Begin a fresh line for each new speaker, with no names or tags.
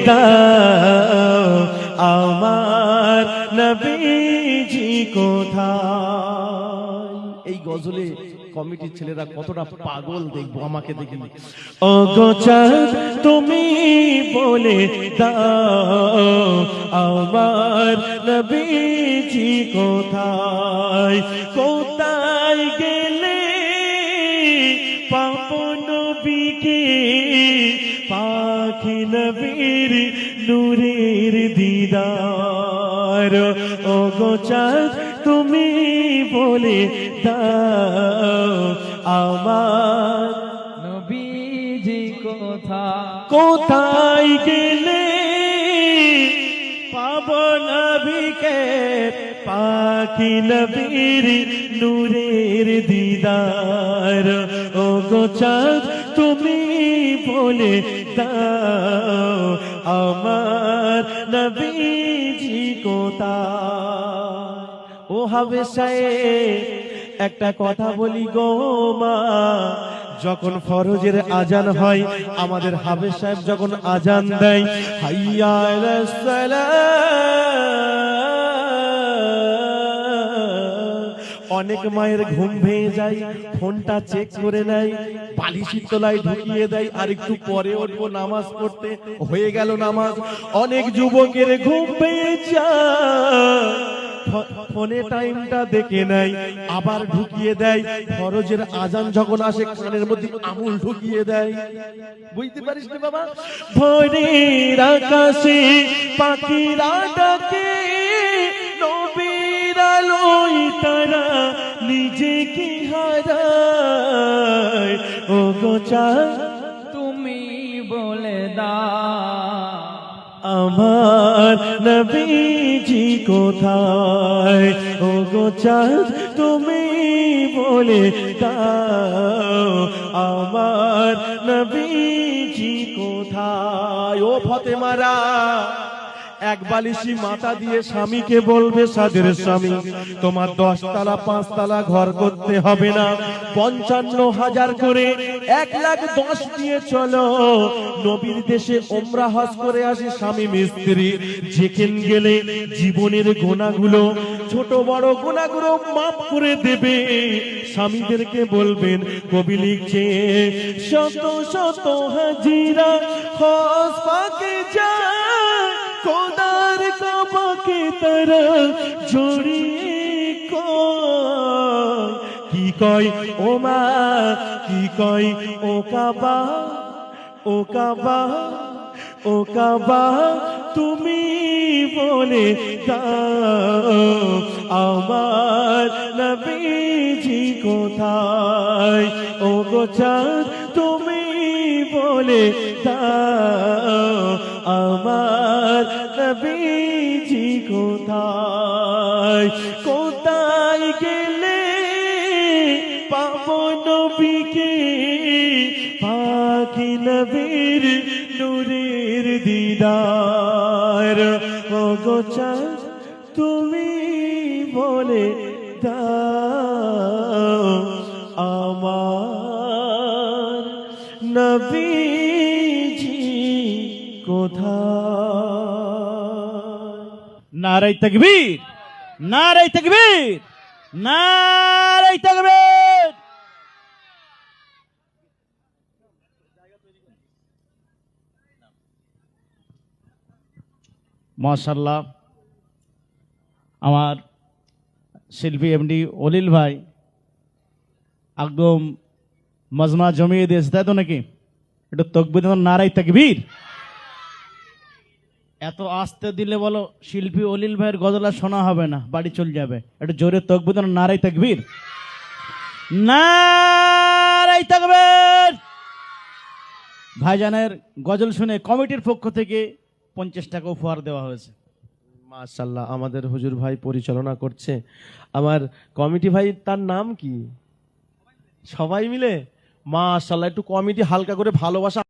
দাও আমার নবীজি কোথায়। এই গজলে কমিটির ছেলেরা কতটা পাগল দেখবো আমাকে দেখি। ও গো চাঁদ তুমি বলে দাও আমার নবীজি কোথায়। কোথায় গেলে পাবো নবীকে, পাখি নবীর নূরের দিদার। ও গো চাঁদ তুমি বলে দাও আমার
নবীজি কোথায়।
কোথায় গেলে পাবো নবীকে, পাখি নবীর নূরের দিদার। ও গো চাঁদ তুমি বলে দাও আমার নবীজি কোথায়। ও হাবেশায়ে একটা কথা বলি গো মা, যখন ফরজের আজান হয় আমাদের হাফেজ সাহেব যখন আজান দেয় হাইয়া আলাস সালাহ, অনেক মায়ের ঘুম ভেঙে যায়, ফোনটা চেক করে নেয়, বালিশের তলায় ঢুকিয়ে দেয়, আর একটু পরে উঠবো নামাজ পড়তে, হয়ে গেল নামাজ। অনেক যুবকের ঘুম ভেঙে যায়, ফোনে টাইমটা দেখে নেয়, আবার ঢুকিয়ে দেয়। ফরজের আজান যখন আসে কানের মধ্যে আঙুল ঢুকিয়ে দেয়। বুঝতে পারিস না বাবা? ভোরের আকাশে পাখিরা ডাকে, নবীর আলোয় তারা নিজেকে হারায়। ও গো চাঁদ
তুমি বলে দাও
আমার নবীজি কোথায়। ও গো চাঁদ তুমি বলে দাও আমার নবীজি কোথায়। ও ফতেমারা, এক বালিশি মাথা দিয়ে স্বামীকে বলবে, সাদের স্বামী তোমার 10 তলা 5 তলা ঘর করতে হবে না, 55,000 করে 1,10,000 দিয়ে চলো নবীর দেশে ওমরা হজ করে আসি স্বামী মিস্ত্রি। যেখানে গেলে জীবনের গুনাহগুলো, ছোট বড় গুনাহগুলো মাফ করে দেবে। স্বামীদেরকে বলবেন, কবি লিখছে শত শত হাজিরা হজ পাকে যায়, খোদার কাবাকে তারা জড়িয়ে কয়। কি কয় ও মা, কি কয় ও কাবা, ও কাবা, ও কাবা তুমি বলে দাও আমার নবীজি কোথায়। ও গো চাঁদ তুমি বলে দাও আমার নবীজি কোথায়। কোথায় গেলে পাবো নবীকে, পাখি নবীর নূরের দিদার। ও গো চাঁদ তুমি বলে দাও আমার নবীজি কোথায়।
নারায়ে তাকবীর, নারায়ে তাকবীর, নারায়ে তাকবীর। মাশাআল্লাহ, আমার শিল্পী এমডি অলিল ভাই একদম মজমা জমিয়ে দিয়েছে, তাই তো নাকি? একটু তাকবীর, নারায়ে তাকবীর। এত আস্তে দিলে বলো শিল্পী অলিল ভাইয়ের গজল আর শোনা হবে না, বাড়ি চলে যাবে। একটু জোরে তাকবীর, নারায়ে তাকবীর, নারায়ে তাকবীর। ভাইজানের গজল শুনে কমিটির পক্ষ থেকে 50 টাকা উপহার দেওয়া হয়েছে।
মাশাআল্লাহ, আমাদের হুজুর ভাই পরিচালনা করছে। আমার কমিটি ভাই, তার নাম কি? সবাই মিলে মাশাআল্লাহ। একটু কমিটি হালকা করে ভালোবাসা